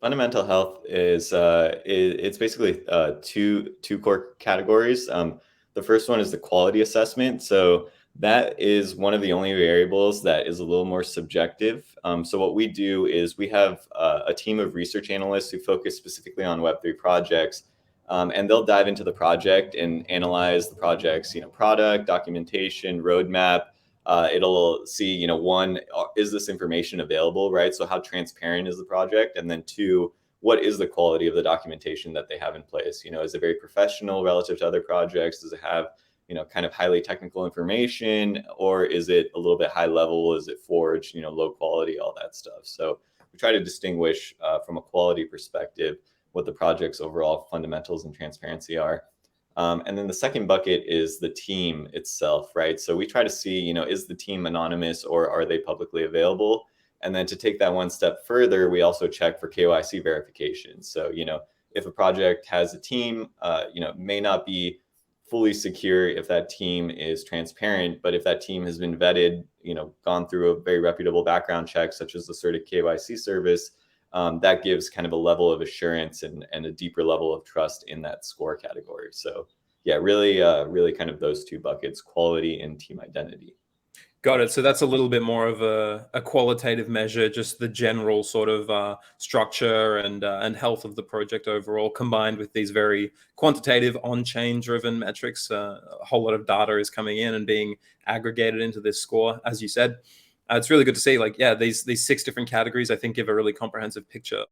Fundamental health it's basically two core categories. The first one is the quality assessment. So that is one of the only variables that is a little more subjective. So what we do is we have a team of research analysts who focus specifically on Web3 projects, and they'll dive into the project and analyze the project's product, documentation, roadmap. It'll see, one, is this information available, right? So how transparent is the project? And then two, what is the quality of the documentation that they have in place? Is it very professional relative to other projects? Does it have, kind of highly technical information, or is it a little bit high level? Is it forged, low quality, all that stuff? So we try to distinguish from a quality perspective what the project's overall fundamentals and transparency are. And then the second bucket is the team itself, right? So we try to see, is the team anonymous or are they publicly available? And then to take that one step further, we also check for KYC verification. So, if a project has a team, it may not be fully secure if that team is transparent, but if that team has been vetted, gone through a very reputable background check, such as the Certic KYC service, that gives kind of a level of assurance and a deeper level of trust in that score category. So yeah, really kind of those two buckets, quality and team identity. Got it. So that's a little bit more of a qualitative measure, just the general sort of structure and health of the project overall, combined with these very quantitative on-chain driven metrics. A whole lot of data is coming in and being aggregated into this score, as you said. It's really good to see. Like, yeah, these 6 different categories, I think, give a really comprehensive picture.